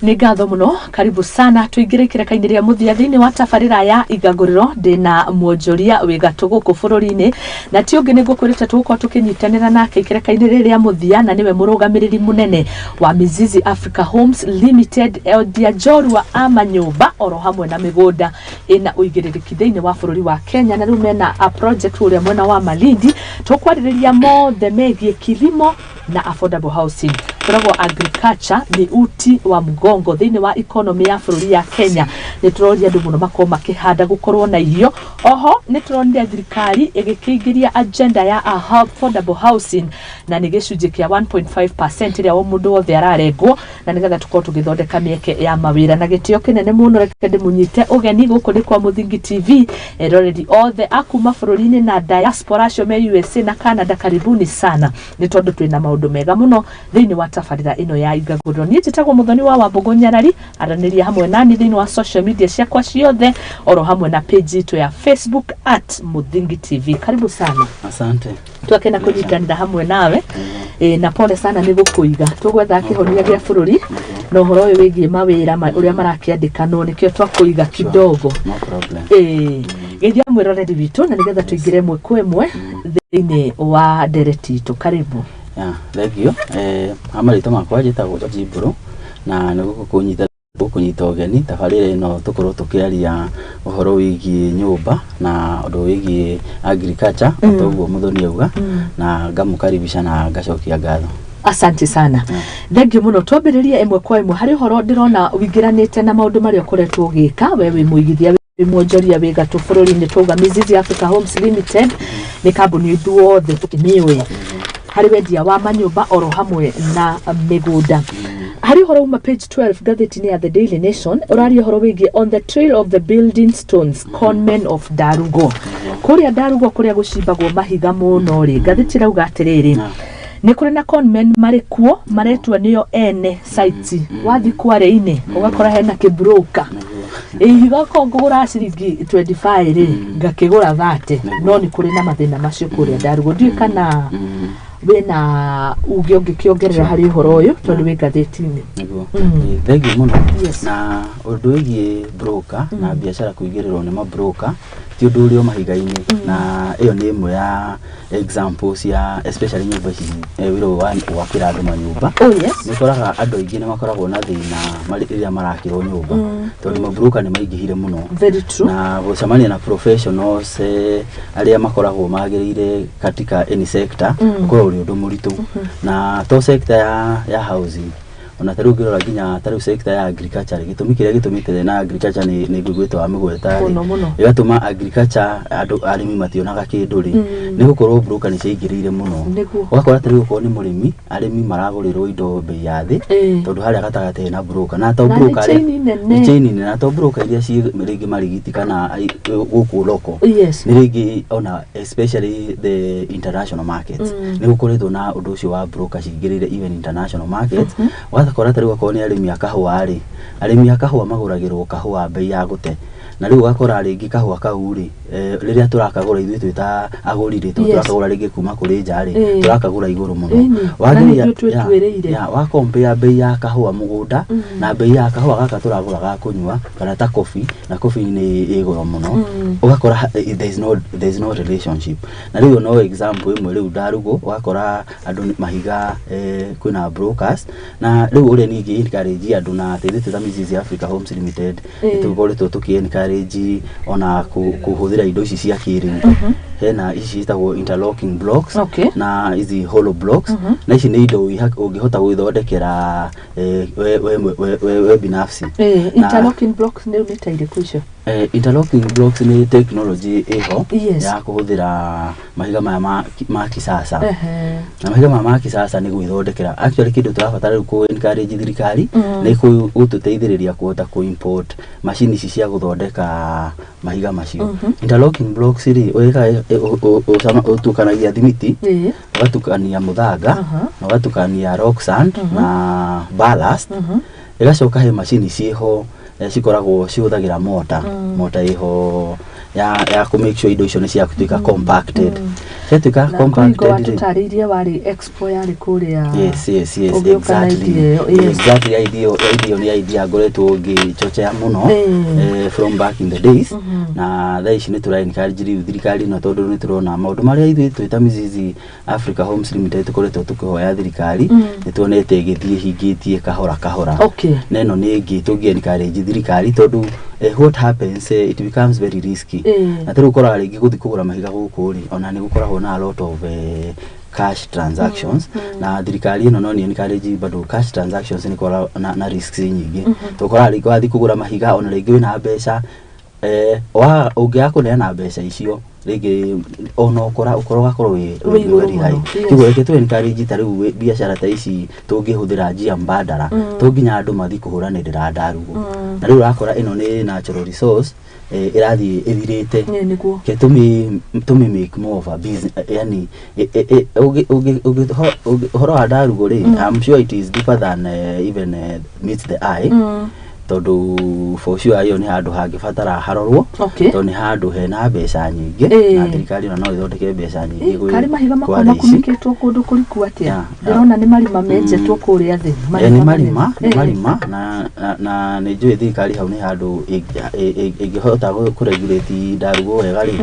Nĩ ngatho muno, karibu sana tuingire kireka-inĩ rĩa muthia thĩinĩ wa tabarĩra ya Igaguriro ndĩna mwonjoria wĩ gatũ gũkũ bũrũri-inĩ na ti ũngĩ nĩngũkwĩrĩte tũgũkorwo tũkĩnyitanĩra nake kireka-inĩ rĩrĩa muthia na nĩwe mũrũgamĩrĩri mũnene wa Mizizi Africa Homes Limited Eldia Jorua ama nyũmba oro hamwe na mĩgũnda ĩna ũigĩrĩrĩki thĩinĩ wa bũrũri wa Kenya na rĩu mena a project ũrĩa mwena wa Malindi tũkwarĩrĩria mothe megiĩ kilimo na affordable housing. Turagwo agriculture ni uti wa mgongo thĩinĩ wa economy ya bũrũri ya Kenya. Nĩ turoria andũ mũno makorwo makĩhanda gũkorwo na irio. Oho nĩ turonire thirikari ĩgĩkĩingĩria agenda ya affordable housing na nĩ gĩcunjĩ kĩa 1.5% ĩrĩa o mũndũ wothe ararengwo na nĩgetha tũkorwo tũgĩthondeka mĩeke ya mawĩra na gĩtĩo kĩnene mũno reke ndĩmũnyite ũgeni gũkũ nĩ kwa Muthingi TV eroreri othe akuma bũrũri-inĩ na diaspora acio me USA na Canada karibuni sana nĩ tondũ twĩna maũndũ mega mũno thĩinĩ wa tabarĩra ĩno ya Igaguriro. Niĩ njĩtagwo Muthoni wa Wambugu Nyarari aranĩria hamwe nani thĩinĩ wa social media ciakwa ciothe oro hamwe na page itu ya Facebook @Muthingi TV. Karibu sana. Asante. Twakena kũnyitanĩra hamwe nawe na pole sana nĩ gũkũiga tũgwetha kĩhonia gĩa bũrũri no horo ũyũ wĩgiĩ mawĩra ũrĩa marakĩandĩkanwo nĩkĩo twakũiga kidogo. No problem. Geithia mwĩroreri witũ na nĩgetha tũingĩre ĩmwe kwa ĩmwe thĩinĩ wa ndereti itũ. Karibu. Thank you. Amarĩtwa makwa njĩtagwo Jibro na nĩ gũkũnyita ũgeni tabarĩra ĩno tũkorwo tũkĩaria ũhoro wĩgiĩ nyũmba na ũndũ wĩgiĩ agriculture ũguo Muthoni auga na ngamũkaribisha na ngacokia ngatho. Asante sana. Thank you muno. Twambĩrĩrie ĩmwe kwa ĩmwe harĩ ũhoro ndĩrona wĩingĩranĩte na maũndũ marĩa ũkoretwo ũgĩka we wĩ mũigithia mwonjoria wĩ gatũ bũrũri-inĩ twauga Mizizi Africa Homes Limited nĩ kambuni ithuothe tũkĩmĩũĩ harĩ wendia wa manyũmba oro hamwe na mĩgũnda. Hari horo uma page 12 gatheti-inĩ ya The Daily Nation ũraria horo wĩgiĩ on the trail of the building stones conmen of Darugo. Kũrĩa Darugo kũrĩa gũcimbagwo mahiga mũno rĩ gatheti rauga atĩrĩrĩ nĩ kũrĩ na conmen marĩ kuo maretwa nĩo ene site wathi kware-inĩ ũgakora hena kĩbroka ihiga ngũgũra ciringi 25 rĩ ngakĩgũra 30 no nĩ kũrĩ na mathĩna macio kũrĩa Darugo ndiũĩ kana wena uge ũngĩkĩongerera harĩ ũhoro ũyũ tondũ wĩ gatheti-inĩ. Thank you muno. Na ũndũ wĩgiĩ broker na biacara kũingĩrĩrwo nĩ mabroker ti ũndũ ũrĩ o mahiga-inĩ na ĩyo nĩ ĩmwe ya examples ya especially nyũmba ici wĩra wa gwakĩra andũ manyũmba. Nĩ ũkoraga andũ aingĩ nĩ makoragwo na thĩna rĩrĩa marakĩrwo nyũmba tondũ mabroker nĩ maingĩhire mũno na gũcemania na professionals arĩa makoragwo magĩrĩire katika any sector ũkorwo ũrĩ ũndũ mũritũ na to sector ya housing ona tarĩu ngĩrora nginya tarĩu sector ya agriculture gĩtũmi kĩrĩa gĩtũmĩte na agriculture nĩ ngũgwĩtwo wa mĩgweta ĩgatũma agriculture andũ arĩmi mationaga kĩndũ rĩ nĩ gũkorwo broker nĩ ciaingĩrĩire mũno ũgakora tarĩu okorwo nĩ mũrĩmi arĩmi maragũrĩrwo indo bei ya thĩ tondũ harĩa gatagatĩ na broker na to broker nĩ chain na to broker iria ci rĩngĩ marigiti kana gũkũ loko nĩ rĩngĩ ona especially the international markets nĩ gũkoretwo na ũndũ ũcio wa broker ciingĩrĩire even international markets kora tarĩu akorwo nĩ arĩmi a kahũa rĩ arĩmi a kahũa magũragĩrwo kahũa bei ya gũte na rĩu ugakora rĩngĩ kahũa kau rĩ rĩrĩa tũrakagũra ithuĩ twĩta agũri rĩ tũrakagũra rĩngĩ kuma kũrĩ nja rĩ tũrakagũra igũrũ mũno wa compare bei ya kahũa mũgũnda na bei ya kahũa gaka tũragũraga kũnyua kana ta coffee na coffee nĩ ĩgũrũ mũno ugakora there is no relationship na rĩu no example ĩmwe rĩu Darugo ugakora andũ mahiga kwĩna brokers na rĩu ũrĩa ningĩ encourage andũ na teithĩte ta Mizizi Africa Homes Limited tũkoretwo tũkĩ-encourage ona kuhũthĩra indo ici cia kĩrĩu hena ici citagwo interlocking blocks na ici hollow blocks na ici nĩ indo ũngĩhota gwĩthondekera we binafsi. Interlocking blocks nĩ ta irĩkũ icio? Interlocking blocks nĩ technology ĩho ya kũhũthĩra mahiga maya ma kisasa na mahiga maya ma kisasa nĩ gwĩthondekera actually kĩndũ tũrabatara rĩu ku-encourage thirikari nĩ gũtũteithĩrĩria kũhota ku-import macini ici cia gũthondeka mahiga macio. Interlocking blocks rĩ ũtukanagia thimiti ũgatukania mũthanga na ũgatukania rock sand na ballast ĩgacoka he macini ciho cikoragwo cihũthagĩra mota iho ya ku make sure indo icio ni cia kutuika compacted tuika compacted tutaririe wari expo yari kuria yes exactly idea ni idea ngoretwo ngichochea muno from back in the days na thaa ici ni tura encourage thirikari no tondu ni turona maundu maria ithui twita Mizizi Africa Homes Limited tukoretwo tukihoya thirikari ni tuonete githie hingitie kahora neno ni ngi tungi encourage thirikari tondu what happens it becomes very risky na turu ukora ringi guthi kugura mahiga guku ri ona ni gukoragwo na a lot of cash transactions na thirikari ino no ni encourage bado cash transactions ni kora na risks nyingi tukora ringi wathi kugura mahiga ona ringi wina mbeca wa ungiako na mbeca icio ringi ona ukora wi very high kigo eke tu encourage tariu biashara ta ici tungihuthira njia mbadala tunginya andu mathi kuhuranirira ndarugo na riu rakora ino ni natural resource irathi ithirite ke tumi make more of a business yani horo ndarugo ri I'm sure it is deeper than even meets the eye tondu for sure ayo ni handu hangibatara harorwo tondu ni handu hena mbeca nyingi na thirikari no ithondeke mbeca nyingi gwi kari mahiga makoma kumikitwo kundu kuriku atia ndirona ni marima menjetwo kuria thi ni marima na ni njui thirikari hau ni handu ingihota kuregulate ndarugo wega ri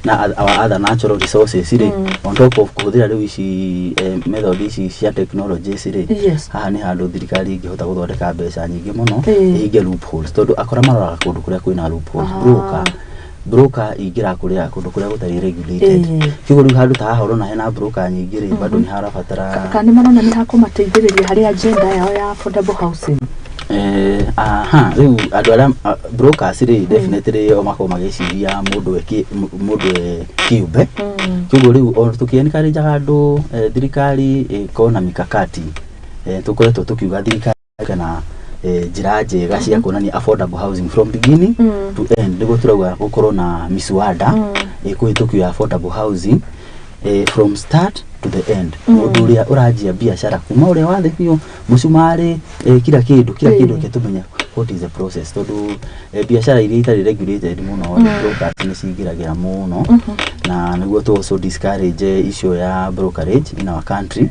na other natural resources ri on top of kuhuthira riu ici method ici cia technologies ri haha ni handu thirikari ingihota guthondeka mbeca nyingi muno loopholes tondu akora marora kundu kuria kwina loopholes broker ingira kuria kundu kuria gutari regulated kigo riu handu ta haha urona hena broker nyingi ri bado ni harabatara kana marona ni hakumateithiriria hari agenda yao ya affordable housing riu andu aria brokers ri definitely o mako magiciria mundu kiumbe kigo riu o tukiencourage andu thirikari ikona mikakati tukoretwo tukiuga thirikari kana njira njega cia kuonania affordable housing from beginning to end nigo turauga gukorwo na miswada kuhitukio affordable housing from start to the end mundu uria urajia biashara kuma uria wathe biu musumari kila kindu ketumenya what is the process tondu biashara iria itari regulated muno brokers ni cingiragira muno na niguo tu also discourage issue ya brokerage in our country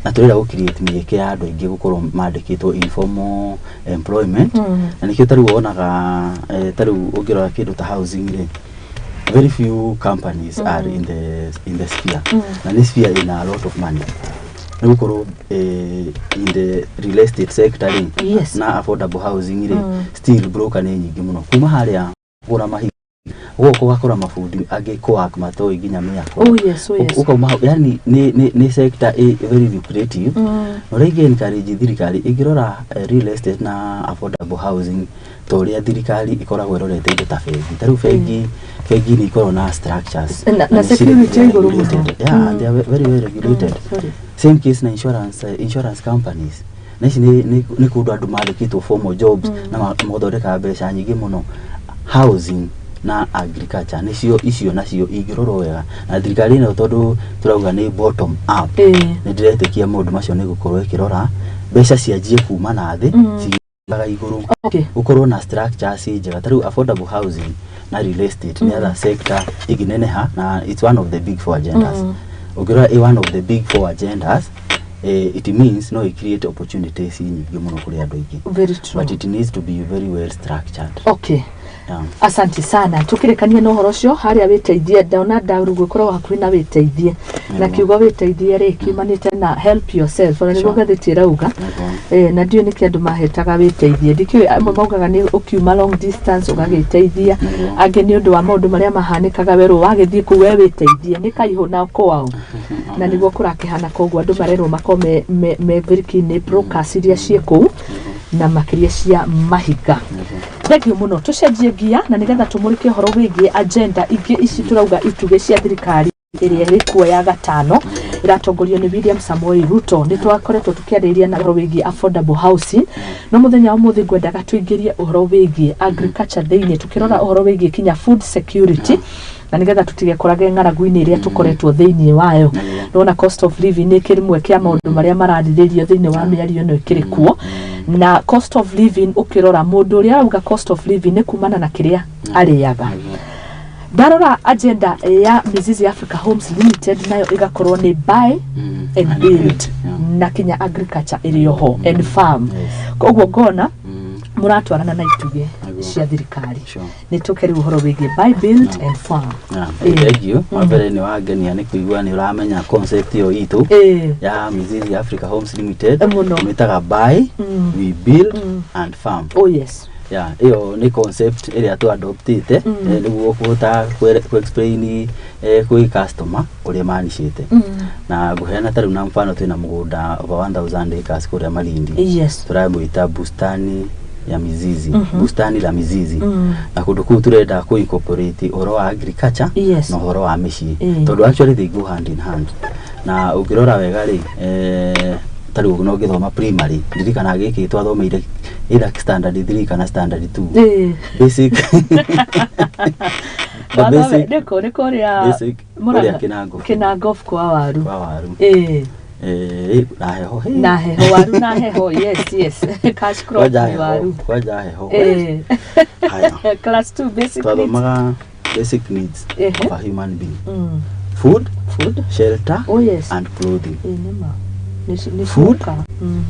na turira gu create mieke ya andu ingi gukorwo mandikitwo informal employment na nikio tari wonaga tari ugirora kindu ta housing ri very few companies are in the sphere and this sphere in a lot of money nukuru in the real estate sector na affordable housing ri still broker ni nyingi muno kuma haria gura mahiga goko wakora mafundi age ko matoi ginya miako ukoma yani ni sector very lucrative no rege encourage thirikari igirora real estate na affordable housing toria thirikari ikoragwo irorete indo ta fegi ni ikoro na structures na security igoro they are very regulated same case na insurance companies naici ni kundu andu mandikitwo formal jobs na mothondeka mbeca nyingi muno housing na agriculture nicio nacio igiroro wega na thirikari ino tondu turauga ni bottom up ni ndiretekia mundu macio ni gukorwo ikirora mbeca cianjie kuma na thi cigaga iguru gukorwo na structures njega tariu affordable housing na real estate ni other sector igineneha na it's one of the big four agendas ukirora one of the big four agendas it means no it create opportunities nyingi muno kuri andu ingi but it needs to be very well structured. Asante sana tukirekania no horo cio haria witeithie ndona ndarugo korwo hakuhi na witeithie na kiugo witeithie ri kiumanite na help yourself ona nigo gathiti rauga na ndio niki andu mahetaga witeithie ndikio amwe maugaga ni ukiuma long distance ugagiteithia ange ni undu wa maundu maria mahanikaga weru wagithie ku we witeithie ni kaiho na kwao na nigo kurakihana koguo andu marerwo makome me virkini brokers iria cieko na makiria cia mahiga thegio muno tucenjie gia na nigetha tumurike horo wigie agenda ingi ici turauga ituge cia thirikari iria rikuo ya gatano iratongorio ni William Samoei Ruto ni twakoretwo tukiariria na horo wigie affordable housing no muthenya wa muthi ngwendaga tuingirie horo wigie agriculture thiini tukirora horo wigie kinya food security na nigetha tutige korage ng'aragu-ini iria tukoretwo thiini wayo nona cost of living ni kirimwe kia maundu maria marariririo thiini wa miario no ikirikuo na cost of living ukirora mundu uria auga cost of living ni kumana na kiria ariaga Darora agenda ya Mizizi Africa Homes Limited nayo igakorwo ni buy and build na Kenya agriculture iriyoho and farm. Koguo ngona muratwarana na ituge cia thirikari ni tukeri uhoro wigi buy build and farm. Thank you. Mabere ni wagenia ni kuigua ni uramenya concept yo itu ya Mizizi Africa Homes Limited umetaga buy, we build and farm. Oh yes. Yeah, iyo ni concept ile atu adoptite niguo kuhota ku explain ku customer uri manishite na guheana taru na mfano twina mugunda over 1000 acres kuria Malindi. Yes. Turabuita bustani ya Mizizi, bustani la Mizizi. Na kundu kuu turenda ku incorporate oro wa agriculture na oro wa mishi. Tondu actually they go hand in hand. Na ukirora wega ri taru no githoma primary ndirikana giki twathomeire ira standard 3 kana standard 2 basic the basic niko ria basic muria kinango kwa waru na heho waru na heho yes cash crop waru kwaja heho class 2 basic needs basic needs of a human being food shelter and clothing. Food,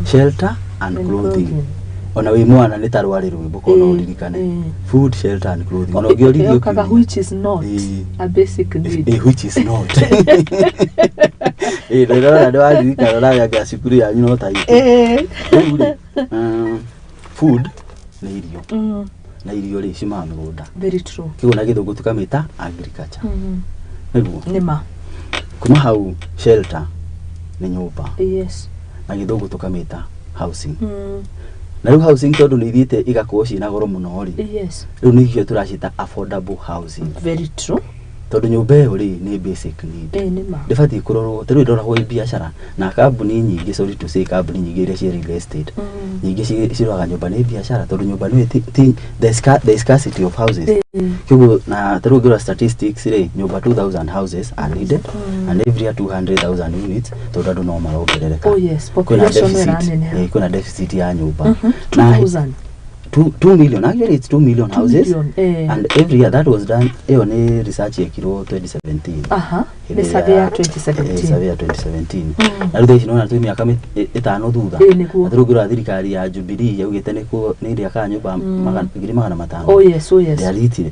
shelter and clothing. Ona we mwana ni tarwari rwimbo kono uririkane. Food, shelter and clothing. Ona giori kaga which is not a basic need. Which is not. Rero ndo aririkana na ya cukuru ya nyino ta itu. Food ni irio. Na irio ri cima migunda. Very true. Kiuna githungu tukamita agriculture. Niguo. Nima. Kuma hau shelter ni nyumba. Yes. Na githungu tukamita housing. Na riu housing tondu ni ithiite igakorwo cina goro muno ri. Yes. Riu ni ikio turacita affordable housing. Very true. Tondu nyumba iyo ri ni basic need. Nima. Ndibati kurorwo tari ndora ho biashara na kambuni nyingi sorry to say kambuni nyingi iria cia real estate. Nyingi ciroga nyumba ni biashara tondu nyumba ni the scarcity of houses. Kiugo na tari ngira statistics ri nyumba 2000 houses are needed and every 200,000 units tondu andu no marongerereka. Oh yes, population running. Kuna deficit ya nyumba. 2000 2 million, actually it's 2 million houses and every year that was done ni research yakiro 2017 ni survey ya 2017 na rutha ino na tu miaka 5 thutha atrugira thirikari ya Jubilee yaugite ni ria ka nyumba 500,000. Oh yes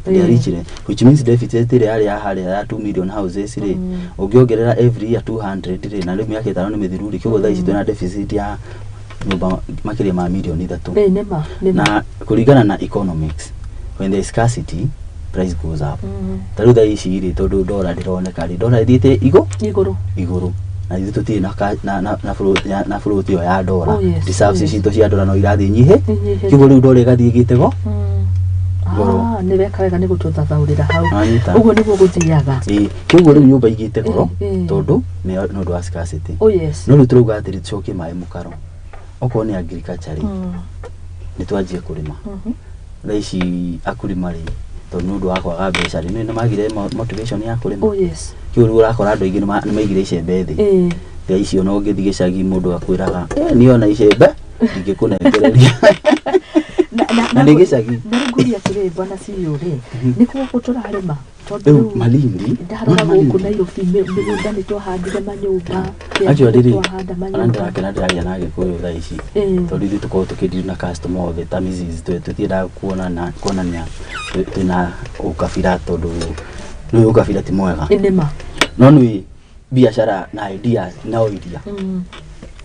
ndiarichire which means deficit ile yari ya hali ya 2 million houses ri ungiongerera every year 200 ri na riu miaka 5 ni mithiruri kiugo tha ici twina deficit ya nyumba makiria ma milioni 3 na kuringana na economics when there is scarcity price goes up. Tarutha ici ri tondu dollar ndironeka ri dollar ithiite iguru na ithu tuti na float yo ya dollar reserves cito cia dollar no irathi nyihe kiugo riu dollar igathi igitego ni beka wega ni gututhathaurira hau uguo niguo guthiaga kiugo riu nyumba igite goro tondu no ndo wa scarcity no riu turuga atiri tucoke mai mukaro oko ni agriculture ni twanjie kurima ici akurima ri tondu ndu wakwa ga mbeca ri ni magire motivation ya kurima kiuru urakora andu ingi ni maigire icembe thi ya icio no ngithi gicagi mundu akwiraga niona icembe ingikunegereria na ni gicagi na nguria tire bwana CEO ri ni kuko turarima tondu Malindi ndarora guku na iyo migunda ni twahandire manyumba actually ananda kana ndaria nage kuyo tha ici tondu ithu tukorwo tukidiru na customer othe ta Mizizi tutienda kuonania twina ukabira tondu ni ukabira ti mwega no ni biashara na idea na oidia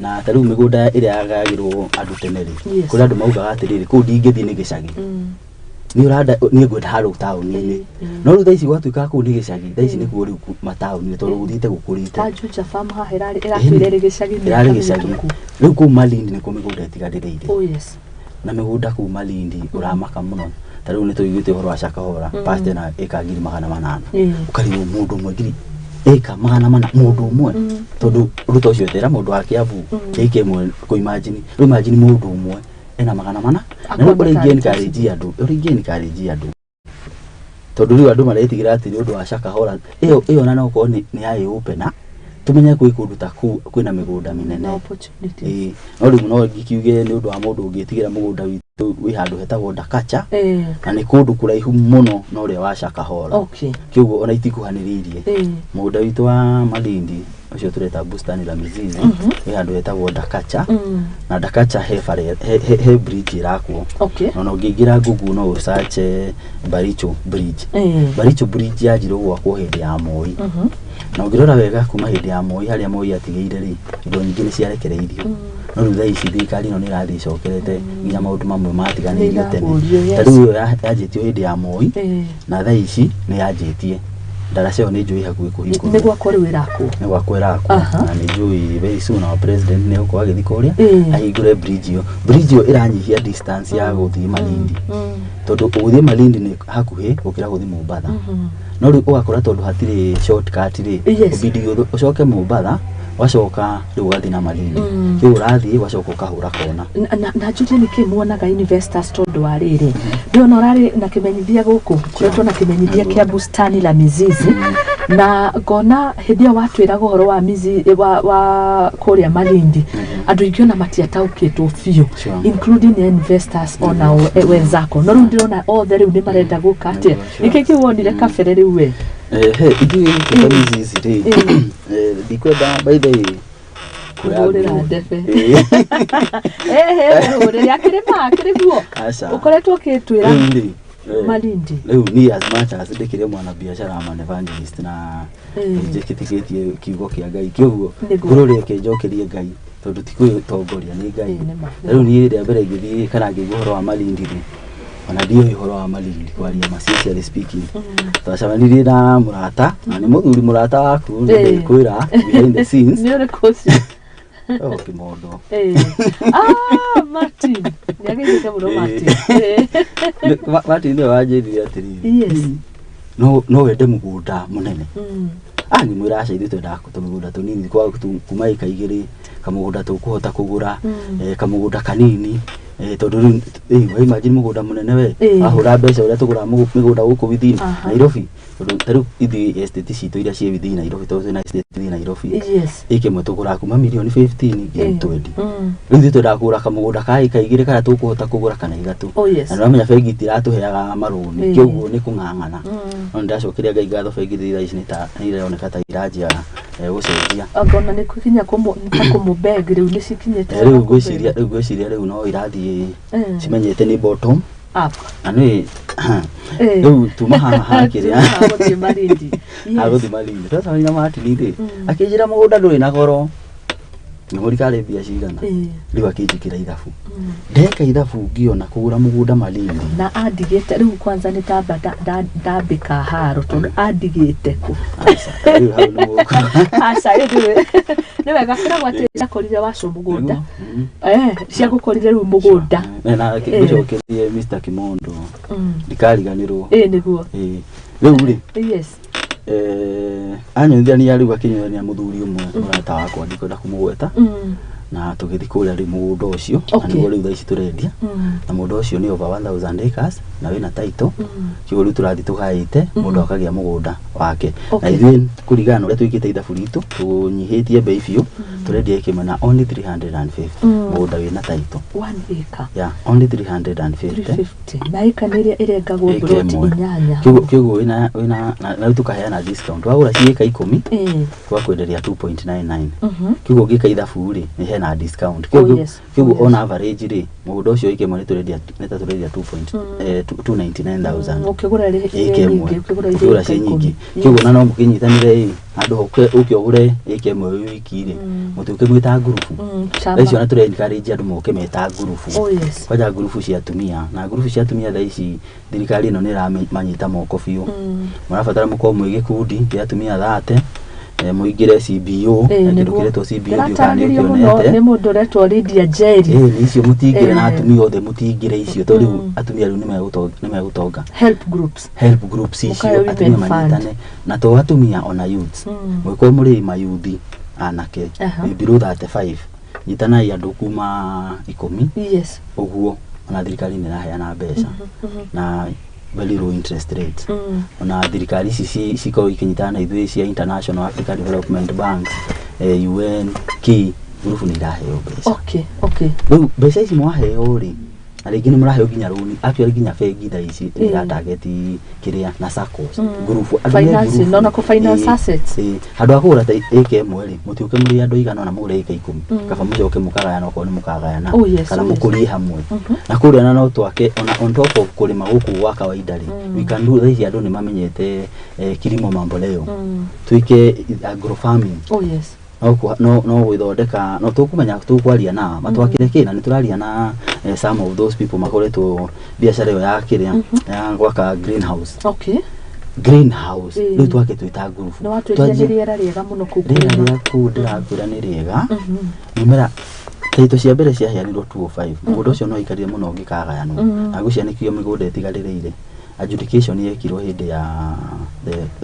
na taru migunda iria yagagirwo andu teneri kuri andu maugaga atiriri ku ndingithi ni gicagi ni uranda ni ngwenda haru tauni no ru thaici gwatuika ku ni gicagi thaici ni kuo riu matauni ni tondu guthite gukurite ajuja farm ha herari iratwirere gicagi riu ku Malindi ni ku migunda itigaririire na migunda ku Malindi uramaka muno taru ni tuiguite horo acaka hora paste na eka 800 ukariwo mundu mwegiri eka 800 mundu umwe tondu ruto ucio tera mundu wa Kiambu keke mwe ku imagine mundu umwe ena 800 na ni kuri encourage andu tondu riu andu maretigira ati undu wa caka hora iyo na no ko ni ai open tumenye kwi kundu ta kwina migunda minene no riu no gikiuge ni undu wa mundu ungitigira mugunda witu wi handu hetagwo Ndakacha na ni kundu kuraihu muno no ria wa Shakahola kiugo ona itikuhaniririe mugunda witu wa Malindi ucio tureta bustani la mizizi wi handu hetagwo Ndakacha na Ndakacha he bridge irakuo no ngingira Google no search Baricho bridge Baricho bridge yajirwo gwakwo hindi ya Moi na ngirora wega kuma hindi ya Moi haria Moi atigeire ri indo nyingi ni ciarekereirio no rutha ici thirikari no ni rathi cokerete nginya maundu mamwe matiganirio tene tariu yajitio hindi ya Moi na tha ici ni yajitie ndaracio ni njui hakuhi kuhingo ni gwakwa riu irako ni gwakwa irako na ni njui very soon our president ni uko agithi kuria ahingure bridge yo iranyihia distance ya guthii Malindi tondu uguthii Malindi ni hakuhi gukira guthii Mombatha no riu ugakora tondu hatire shortcut ri ubidi ucoke Mombatha wacoka riu gathi na Malindi riu urathi wacoka ukahura kona na njuri ni kimuonaga investors tondu wa riri ndiona urari na kimenyithia guku kuretwo na kimenyithia kia bustani la mizizi na ngona hindi watu iraga horo wa mizi wa kuria Malindi andu ingiona matiataukitwo biu including investors ona wenzako no riu ndirona othe riu ni marenda guka atia ikiki wonire kabere riu we ithui mizizi ri dikwenda by the way kurira ndefe urira kirimo ukoretwo kitwira Malindi riu ni as much as ndikire mwana biashara man evangelist na njikitikitie kiugo kia Ngai kiugo ngurore kinjokerie Ngai tondu tikutongoria ni Ngai riu ni ria mbere ngithii kana ngiguhoro wa Malindi ri ona dio ihoro wa Malindi kwaria sincerely speaking twacamanirie na murata na ni muthuri murata waku ni kwira behind the scenes ni uri kosi kimondo Martin yageze muno Martin Martin ndio wajiri atiri no wende mugunda munene ni mwira acaithie twenda mugunda tunini kwa kuma ika igiri kamugunda tukuhota kugura kamugunda kanini tondu wa imagine mugunda munene we ahura mbeca uria tugura migunda guku within Nairobi tondu taru ithi estate citu iria cie within Nairobi tondu na estate within Nairobi ikimwe tugura kuma milioni 15 nginya 20 riu twenda kugura kamugunda ka ika igiri kana tukuhota kugura kana igatu na no menya bengi tiratuheaga maruni kiugo ni kung'ang'ana no ndacokeria Ngai ngatho bengi thitha ici ni ironeka ta iranjia gucenjia ngona ni kukinya kumubeg riu ni cikinyete riu gwiciria riu no irathi cimenyete ni bottom up ani riu tuma haha kiria aguthi Malindi tata ni na Martin ri akijira mugunda nduri na goro ni murikare bia cigana riu akijikira ithabu ndeka ithabu ngiona kugura mugunda Malindi na adigite riu kwanza ni tamba ndambika haro tondu adigite ku riu hau ni muko ni wega kira gwatira korire wacu mugunda cia gukorire riu mugunda na kicokerie Mr Kimondo ndikariganirwo niguo riu ri yes anyonithania riu akinyithania muthuri umwe murata wakwa ndikwenda kumugweta na tugithi kuria ri mugunda ucio na niguo riu thaici turendia na mugunda ucio ni over 1000 acres na wina title kiugo riu turathi tugaite mundu akagia mugunda wake na ithui kurigana uria twikite ithabu ritu tunyihitie bei biu turendia ikimwe na only 350 mugunda wina title 1 acre only 350 na ikaniria irengagwo broti inyanya kiugo wina na tukaheana discount wagura ciika 10 kwa kwenderia 2.99 kiugo gika ithabu ri ni hena discount kiugo on average ri mugunda ucio ikemwe ni turendia 299,000 ukigura ri ukigura ci nyingi kiugo na no mukinyitanire andu ukiogure ikemwe wiki ri mutuke mwita ngurufu icio na ture encourage andu moke meta ngurufu kwaja ngurufu cia atumia na ngurufu cia atumia thaici thirikari ino ni ramanyita moko biu murabatara muko mwige kundi ya atumia 30 muingire CBO ngirukiretwo CBO ndikani ukionete ni mundu retwo Lydia Jerry ni icio mutingire na atumia othe mutingire icio tondu atumia riu ni megutonga help groups icio atumia manyitane na to atumia ona youths mwiko muri mayuthi anake below 35 nyitanai andu kuma 10 uguo ona thirikari ni raheana mbeca na very low interest rates ona thirikari ici ciko ikinyitana ithui cia International African Development Bank UN ki grupu ni raheo mbeca okay mbeca ici mwaheo ri Aligini murahe ginya runi actually ginya fegi da ici ya target kiria na SACCOs group finance no na ko finance assets handu akura ta eke mweri mutiuke muri andu igana na mugure eke 10 kaba mucoke mukagaya no ko ni mukagaya na kana mukuri hamwe na kuria na no twake on top of kulima guku wa kawaida ri we can do this andu ni mamenyete kilimo mambo leo tuike agro farming no withondeka no tukumenya tukwaria na matwakire kina nituraria na some of those people makoretwo biashara yo ya kiria ya gwaka greenhouse greenhouse ndio twake twita group no watwiriria riera riega muno kudira ni riega nimera taito cia mbere cia hianirwo 205 mugondo ucio no ikarire muno ngikagayano na gucianikio migunda etigaririire adjudication yekirwo hindi ya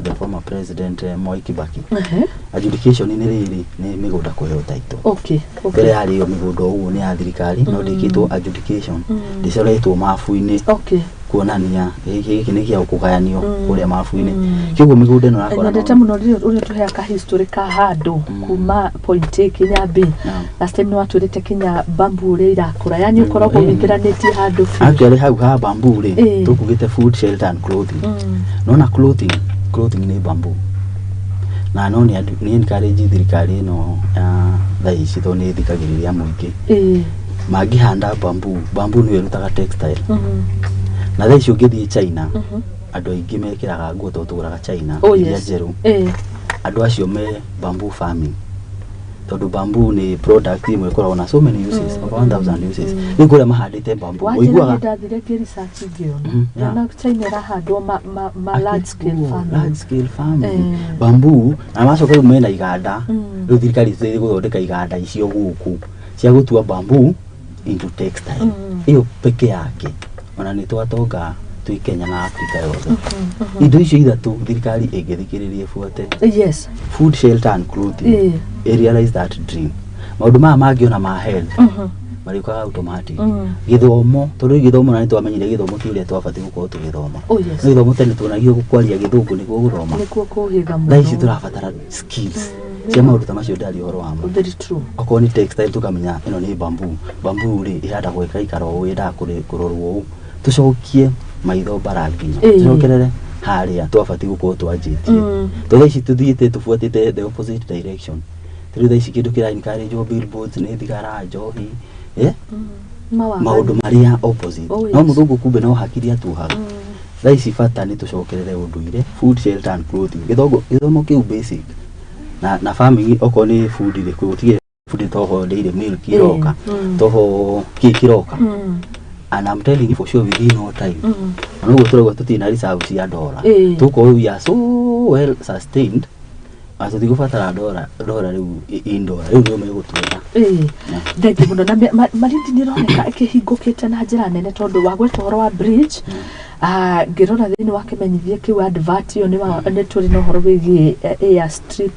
the former president Moi Kibaki adjudication ni riri ni migunda kuheo taito mbere yari yo migunda uguo ni ya thirikari no ndikitwo adjudication ndicoretwo mafu-ini kuonania giki ni kia kugayanio kuria mafu-ini kiguo migunda no rakora ndete muno uri tuhea ka history ka handu kuma point Kenya B last time no atwirite Kenya bamboo ri irakura yani ukoragwo wingiranetie handu actually hau ha bamboo ri tukugite food shelter and clothing no na clothing ni bamboo na no ni encourage thirikari no thaici to ni thikagiriria muingi magihanda bamboo ni werutaga textile na thaici ungithi China andu aingi mekiraga nguo to tuguraga China iria njeru andu acio me bamboo farming tondu bamboo ni product imwe ikoragwo na so many uses about 1000 uses ni kuria mahandite bamboo oiguaga ndathire ki research ngiona na China rahandwo ma large scale farming bamboo na macoka mena iganda riu thirikari ithire guthondeka iganda icio guku cia gutua bamboo into textile iyo peke yake ona ni twatonga twi Kenya na Africa yothe indo icio ithatu thirikari ingithikiririe fuote food shelter and clothing realize that dream maundu ma mangiona ma health marikaga automatic githomo tondu githomo na nitwamenyire githomo ti uria twabati gukorwo tugithoma githomo tene tunagio gukwaria githungu niguo guthoma nikuo kuhiga muno thaici turabatara skills cia maundu ta macio ndari uhoro wamo very true okorwo ni textile tukamenya ino ni bamboo ri ihanda gweka ikaro wenda kurorwo tucokie maitho baranginya tucokerere haria twabati gukorwo twanjitie thaici tuthiite tufuatite the opposite direction thaici kindu kira encourage billboards ni thigara njohi maundu maria opposite no muthungu kumbe no hakiri atuhaga thaici bata ni tucokerere unduire food shelter and clothing githomo kiu basic na farming oko ni food ri kutige food toho daily milk iroka toho kikiroka and I'm telling you for sure within no time no guturagwa tutina reserve cia dollar tuko we are so well sustained aso tigubatara dollar riu indo riu ndio megutwira ndege muno na marindi ni roneka ikihingukite na njira nene tondu wa gweta horo wa bridge ngirona thini wa kimenyithie kiu advert yo ni turi no horo wigi air strip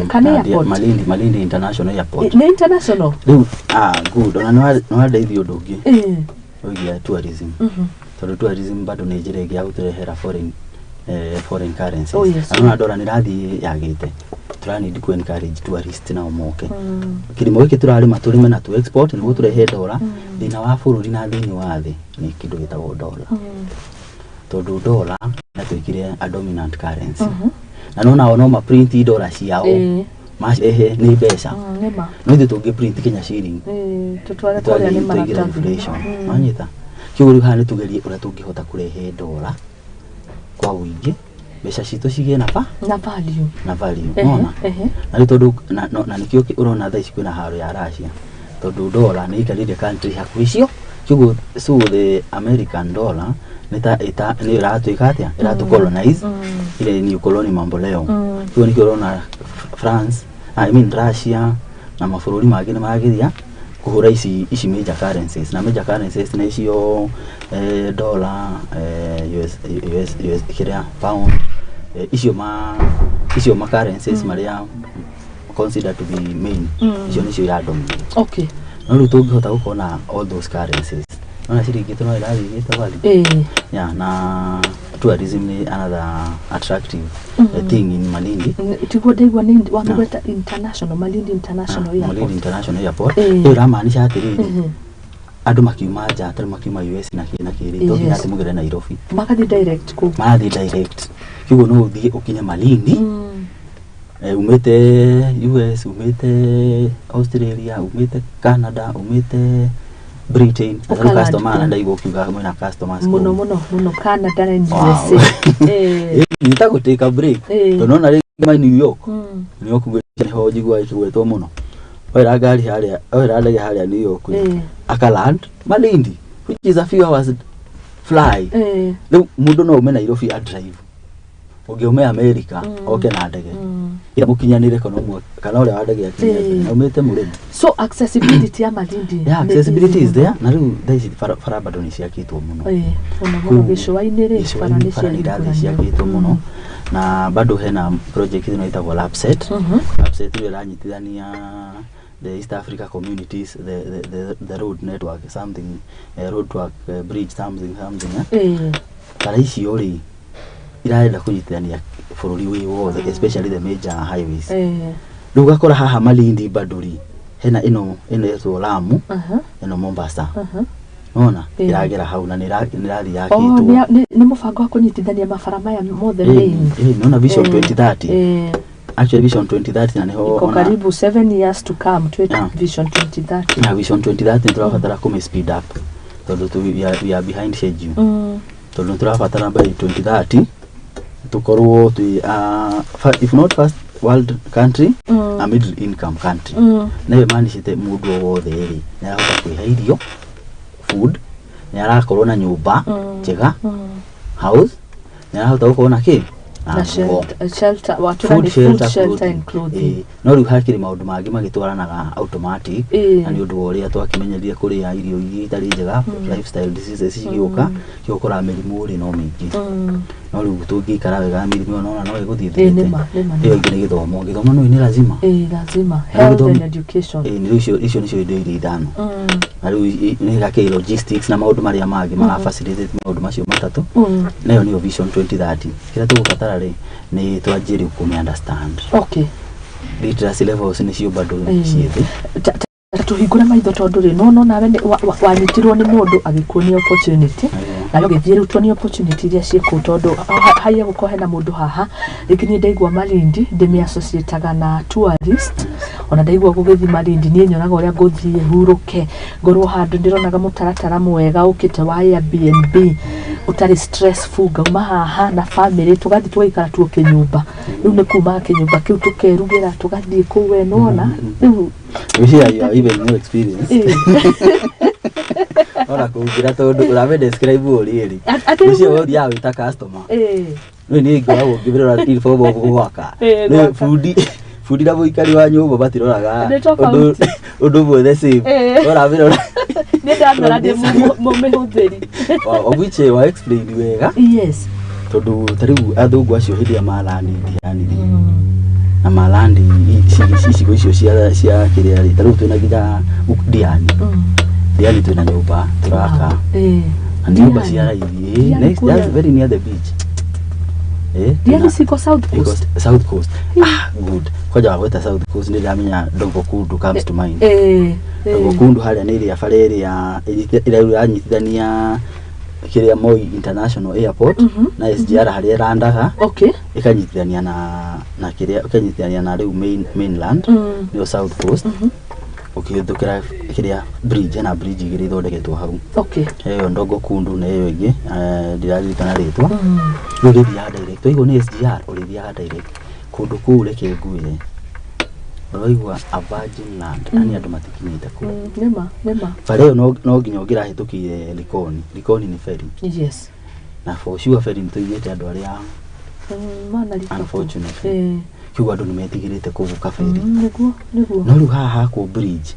kana airport Malindi International Airport ni international riu good ona no ndeithio ndungi ogia tourism tondu tourism bado ni njira ya guturehera foreign currencies ana dollar ni rathi yagite turani ndi ku encourage tourist na omoke kilimo giki turarima turime na tu export niguo turehe dollar thina wa bururi na thini wa thi ni kindu gitagwo dollar tondu dollar na tuikire a dominant currency na no ma print dollar ciao macehe ni mbeca no ithu tungi print Kenya shilling tutware korea ni marata inflation manyita kiuri hani tugerie ura tungihota kurehe dollar kwa wingi mbeca citu cigie na value nona na ni tondu na nikio urona thaici kwina haro ya Russia tondu dollar ni ikarire country hakuicio kiguo so the American dollar ni iratuika atia iratu colonize ile ni ukoloni mambo leo kiguo nikio urona France Russia na mabũrũri mangĩ nĩ magiria kuhura ici major currencies na major currencies na icio dollar US kiria pound icio ma currencies maria considered to be main icio nicio ya dominate no rĩu tũngĩhota gũkona all those currencies na ciringi no irathigĩte bali na tourism ni another attractive thing in Malindi tiguo ndaigua ni wamweta international Malindi International Airport Malindi International Airport ira maanisha atiri andu makiuma nja tari makiuma US na kiri to nginya timugere Nairobi makathi direct ku mathi direct kiugo no uthie ukinye Malindi umete US umete Australia umete Canada umete Britain as customer na ndaigo kiuga mwina customers muno Canada na USA nita take a break to no na ma New York New York ngwe ho jigwa ikigwetwo muno oira ngari haria oira ndege haria New York akaland Malindi which is a few hours fly no mundu no ume Nairobi a drive ugiume America okay na ndege ira mukinyanire kono mwe kana ule wa ndege akinya umete murimi so accessibility ya Malindi accessibility is there na riu daisi farabado ni ciakitwo muno ona muno gicwa-inire farani ciakitwo muno na bado hena project ino itagwo Lapset Lapset ira nyitithania the East Africa communities, the road network, something, road work, bridge, something. Kara ici ori iraenda kunyitithania bururi wi wothe, especially the major highways. Riu gakora haha Malindi Baduri hena ino yetu Lamu, ino Mombasa. Nona iragera hau na nirathi yakitwo. Ni mubango wa kunyitithania mabara maya mothe main. Nona Vision 2030. Actually Vision 2030 na niho iko karibu 7 years to come to Vision 2030. Na Vision 2030 turafatara kuma speed up. Tondu we are behind schedule. Tondu turafatara by 2030 tukorwo tu if not first world country a middle income country. Na we manishite mundu wothe ri na hota kwiha irio food na arakorwo na nyumba njega house na hota gukorwo na ki na shelter food shelter and clothing no riu hakiri maundu mangi magitwaranaga automatic na ni undu uria twakimenyeria kuria irio itari njega lifestyle diseases cigioka kiokora mirimu ri no mingi no riu tungikara wega mirimu no iguthithite iyo ingi ni githomo no ni lazima health and education ni icio nicio indo iri ithano na riu ni gake logistics na maundu maria mangi mara facilitate maundu macio matatu nayo ni Vision 2030 kira tugukatara ri ni twanjiri ku understand literacy levels ni cio bado ciithi tuhingura maitho tondu ri no nawe wanyitirwo ni mundu agikuonia opportunity na githirutwo ni opportunity iria ciku tondu haiya gukohe na mundu haha ikini ndaigwa Malindi ndimi associataga na tourist ona ndaigwa gugithi Malindi ni nyonaga uria nguthie huruke ngorwo handu ndironaga mutaratara mwega ukite wa Airbnb utari stressful gauma haha na family tugathi tugaikara tu kinyumba riu ni kuma kinyumba kiu tukerugira tugathi kuwe nona riu we share your even more experience ora kugira tondu urame describe uri nicio wodi yawe ta customer we ni ngoragwo ngibirora inform of gwaka ni food na muikari wa nyumba batiroraga undu mwethe same ora birora ni ndamera ndi mumihuthiri obiche wa explain wega yes tondu tariu athungu acio hindi ya malandi ndianiri na malandi icigo icio cia kiria ri tariu twina nginya diani diani twina nyumba turaka and nyumba cia raithi next just very near the beach diani siko south coast good kwaja weta south coast ni ndamenya Dongo Kundu comes to mind Dongo Kundu haria ni ria bare ya ira anyitithania kiria Moi International Airport na SGR haria randaga ikanyitithania na kiria ikanyitithania na riu mainland ni south coast ukithukira kiria bridge na bridge igiri thondeketwo hau heyo Dongo Kundu na heyo ingi ndiraririkana ritwa riu rithia direct igo ni SGR urithia direct kundu kuu reke nguire roigwa a virgin land ani andu matikinyite ku nema bare no nginya ngira hitukire Likoni ni ferry yes na for sure ferry ntuigite andu aria unfortunately kiugo andu nimetigirite kuvuka ferry niguo no riu haha ku bridge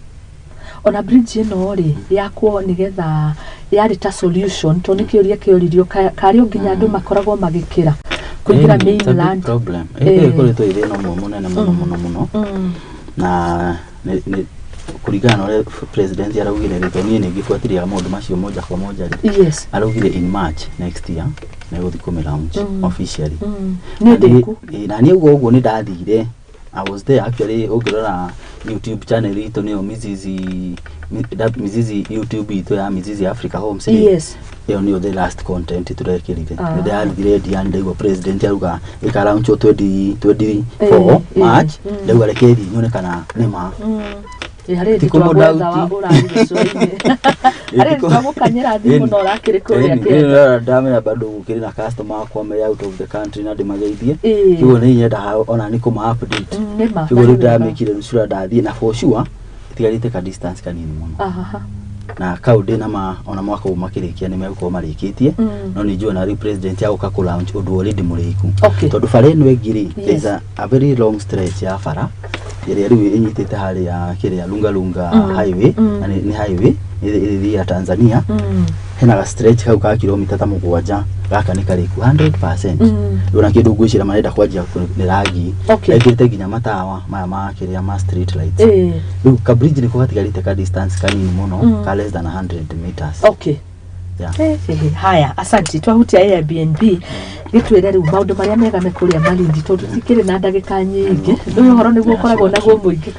ona bridge ino ri yakwo nigetha yari ta solution to ni kiuria kiuririo kario nginya andu makoragwo magikira kugira mainland problem kuri to ire no munene muno na kurigana na ule president araugire rito ni ngifuatilia maundu macio moja kwa moja yes araugire in March next year na guthi kumira launch officially ni ndiku na ni uguo ni ndathire I was there actually. Ogirora YouTube channel ito niyo Mizizi YouTube ito ya Mizizi Africa Homes. Yes. Iyo niyo the last content turekirite. The already and the president yaruga ikalaunch 2024 March. Leo rekedi nyonekana nima. Haredi twagwetha wa urarire cũinĩ haredi twagũkanyĩra thimũ no rakĩrĩ kũrĩa kĩenda ndamenya bado gũkĩrĩ na customer akwa me out of the country na ndĩmageithie kĩguo nĩ nyenda ona nĩ kũma update kĩguo rĩu ndamĩkire rũcura ndathiĩ na for sure itigarĩte ka distance kanini mũno na kaũndĩ na ona mwaka ũmakĩrĩkia nĩ megũkorwo marĩkĩtie no nĩ njũa na rĩu president yagũka kũ launch ũndũ already mũrĩku tondũ bara ĩno ĩngĩ there's a very long stretch ya bara ĩrĩa rĩu ĩnyitĩte harĩa kĩrĩa Lunga highway na nĩ highway ĩrĩa ya Tanzania hena ga stretch hau ka kilomita ta 7 gaka nĩ karĩku 100% rĩu na kĩndũ ngwĩciria marenda kwanjia nĩ rangi ekĩrĩte nginya matawa maya ma kĩrĩa ma street lights rĩu ka bridge nĩ kũgatigarĩte ka distance kanini mũno ka less than 100 meters haya asante twahutia Airbnb gitwĩre rĩu maũndũ marĩa mega mekũrĩa Malindi tondũ tikĩrĩ na ndagĩka nyingĩ ndio horo nĩguo koragwo naguo mũingĩ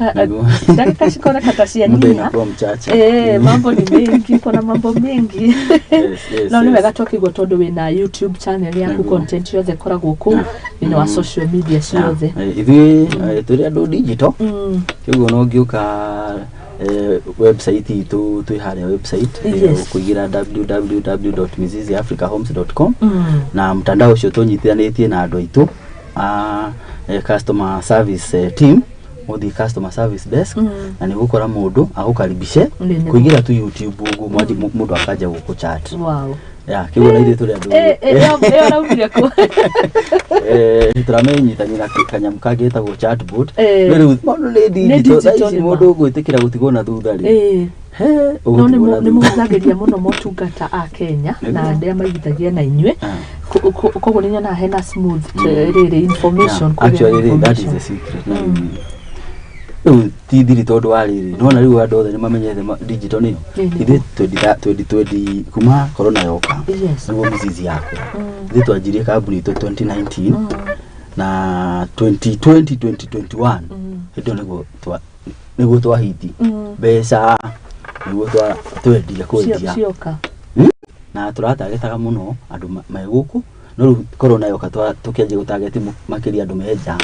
ndagĩka cikoneka ta cia nyinya mambo ni mengi kuna mambo mengi no nĩ wega tũkĩgwo tondũ wĩna YouTube channel yaku content yothe koragwo kũu ino wa social media ciothe ithuĩ tũrĩ andũ digital kĩguo no ngĩũka website itu tuiharia website kuigira www.miziziafricahomes.com na mtandao ucio tunyitithanitie na andu aitu customer service team modi customer service desk na ni gukora mundu agukaribishe kuigira tu YouTube mwaji mundu akaja guku chat ya kĩguo na ithuĩ tũrĩ andũ raumire kũ nĩtũramenyitania na kanyamũ kangĩ getagwo chatbot rĩu maũndũ nĩ digital mũndũ gwĩtĩkĩra gũtigwo na thutha rĩ no nĩ mũhũthagĩria mũno motungata a Kenya na arĩa maigithagia na inyuĩ koguo nĩ nyona hena smooth rĩrĩ information actually that is the secret ti thiri tondũ wa rĩrĩ nona rĩu andũ othe nĩ mamenyete digital nĩyo ithuĩ 2020 kuma corona yoka nĩguo Mizizi yako ithuĩ twanjirie kambuni itũ 2019 na 2021 hĩndĩ nĩguo twahiti mbeca nĩguo twendia kwendia na tũratagetaga mũno andũ megũkũ no rĩu corona yoka tũkĩanjia gũtageti makĩria andũ meja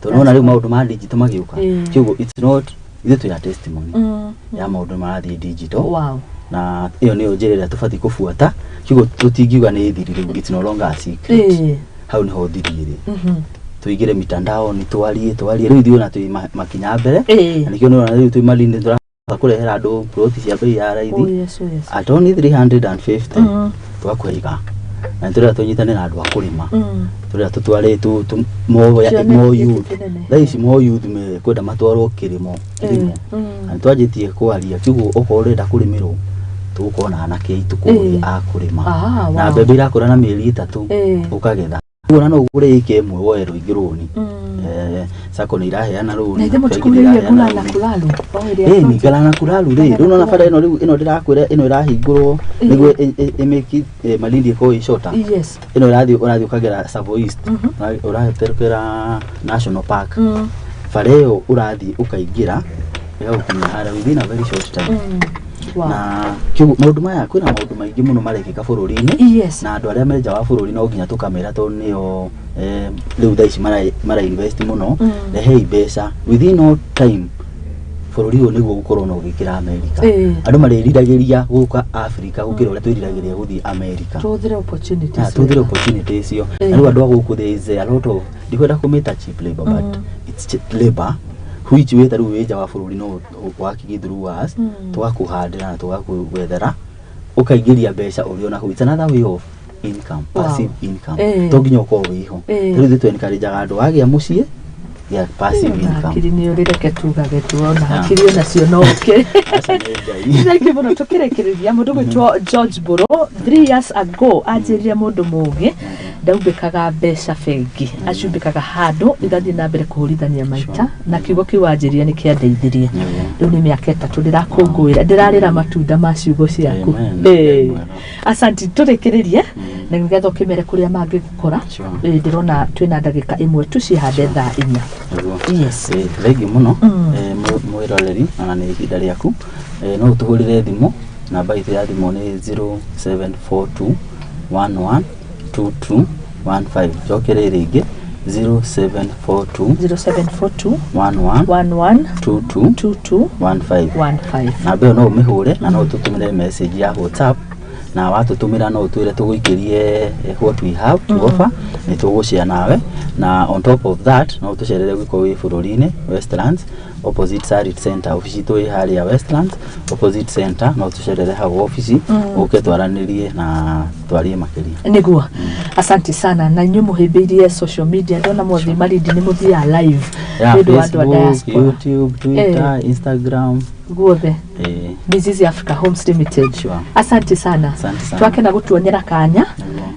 tondũ nona rĩu maũndũ ma digital magĩũka kĩguo it's not ithuĩ twĩ testimony ya maũndũ marathiĩ digital na ĩyo nĩyo njĩra ĩrĩa tũbatiĩ kũbuata kĩguo tũtingiuga nĩ thiri rĩu it's no longer a secret hau nĩho thiri ĩrĩ tuigire mitandao ni twarie rĩu ithuĩ na twĩ makinya mbere na nĩkĩo nĩona rĩu twĩ Malindi tũrakũrehera andũ ploti cia bei ya raithi at only 350 twakũiga na tũrĩa tũnyitane na andũ a kũrĩma tũrĩa tũtwarĩtwo mo youth thaici mo youth me kwenda matwarwo kĩrĩmo na twanjĩtie kwaria kĩguo okorwo ũrenda kũrĩmĩrwo tũgũkorwo na anake aitũ kũrĩa a kũrĩma na mbembe irakũra na mĩeri 3 ũkagetha kuona no ũgũre ĩke ĩmwe woe rũingĩ rũni sako nĩ iraheana rũni na ithemo tikumirie kula na kulalu ni kala na kulalu rĩu nona bara ĩno rĩu ĩno ndĩrakwĩra ĩno ĩrahingũrwo nĩguo ĩmĩki Malindi ĩkorwo ĩcota ĩno ũrathiĩ ũkagera Savo East ũraheterũkĩra National Park bara ĩyo ũrathiĩ ũkaingĩra ĩgagũkinya harĩa within a very short time na kĩguo maũndũ maya kwĩna maũndũ maingĩ mũno marekĩka bũrũri-inĩ na andũ arĩa menja wa bũrũri no nginya tũkamera tondũ nĩo rĩu thaa ici mara invest mũno rehe mbeca within no time bũrũri ũyũ nĩguo gũkorwo na ũgĩkĩra America andũ mareriragĩria gũka Africa gũkĩra ũrĩa twĩriragĩria gũthiĩ America tũthire opportunity icio na rĩu andũ a gũkũ there is a lot of ndikwenda kũmĩta cheap labor but it's cheap labor which way taru weja wa bũrũri no working through us twakuhandira na twakugwethera ukaingĩria mbeca ũrĩ ona it's another way of income passive income to nginya uko wiho rĩu thitũ encourageaga andũ agĩa mũciĩ ya passive income akiri ni ũrĩreke tugage tuona akiri nacio no ke nĩkĩ mũno tũkĩrekereria mũndũ gwĩtwo George Boro 3 years ago anjĩrire mũndũ mũũgĩ ndaumbikaga mbeca bengi acumbikaga handu igathie na mbere kuhurithania maita na kiugo kiwanjiria ni kiandeithirie riu ni miaka 3 ndirakungwira ndirarira matunda ma ciugo ciaku asanti turikiririe na nigetha ukimere kuria mangi gukora ndirona twina ndagika imwe tucihande thaa 4 yes thengi muno mwiroreri na ni ihinda riaku no utuhurire thimu namba itu ya thimu ni 0742112215 jokere ringi 0742112215 na beo no umihure na no ututumire message ya WhatsApp na watutumira no utwire tuguikirie what we have to offer ni tugushia nawe na on top of that no tucerere gwiko wi bururi-ini Westlands opposite Sarit Center office to ihari ya Westlands opposite center no tucerere hago office uke twaranirie na twarie makiria niguo asante sana na nyu muhimbirie social media ndona mothe marindi ni muthia live ndu andu a diaspora YouTube Twitter Instagram guothe Mrs Africa Homes Limited asante sana twake na gutuonyera kanya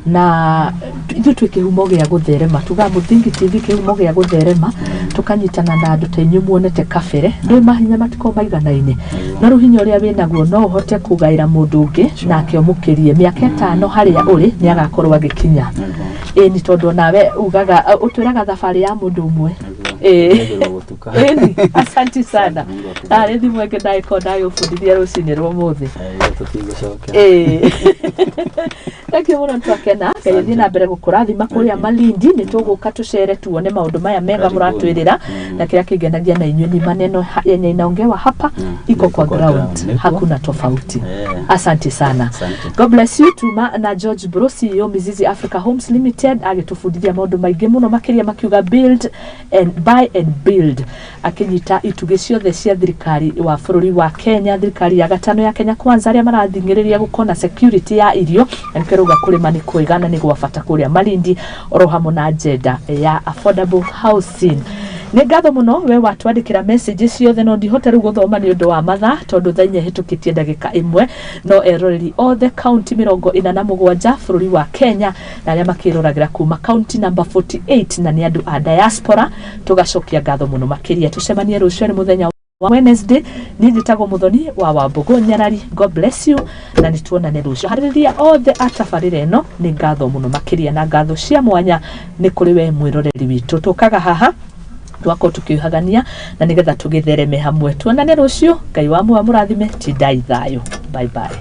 na ithu twikihumo gia gutherema tuga Muthingi TV kihumo gia gutherema tukanyitana na andu tenyu muonete kafere ndu mahinya matiko maiganaine na ruhinya uria winaguo no uhote kugaira mundu ungi nake omukirie miaka 5 haria uri ni agakorwo agikinya ni tondu nawe ugaga utwiraga thabari ya mundu umwe asante sana arithi mweke ndaiko ndayo fundithia rucini rwo muthi Thank muno twakena kayethi na mbere gukurathima kuria Malindi ni tuguka tucere tuone maundu maya mega muratwirira na kila kigenagia na inywe ni maneno yenye inaongewa hapa iko kwa ground hakuna tofauti asante sana God bless you Tuma na George Brosi yo Mrs Africa Homes Limited agitufundithia maundu maingi muno makiria makiuga build and buy and build akinyita ituge ciothe cia thirikari wa bururi wa Kenya thirikari ya gatano ya Kenya kwanza aria marathingiriria gukona security ya irio nkeruga kurima ni kuigana ni gwafata kuria Malindi oro hamwe na agenda ya affordable housing ni ngatho muno we watwandikira messages ciothe no ndihote ru guthoma ni undu wa matha tondu thainya hitukitie ndagika imwe no eroreri all the county 47 bururi wa Kenya na aria makiruragira kuma county number 48 na ni andu a diaspora tugacokia ngatho muno makiria tucemanie rucio ni muthenya Wednesday ni njitago muthoni wa Wambugu Nyarari God bless you na nituonane rucio hariria all the atafarire no ni ngatho muno makiria na ngatho cia mwanya ni kuri we mwiroreri witu tukaga haha twako tukihagania na nigetha tugithereme hamwe tuonane rucio Ngai wa murathime tidai thayo bye bye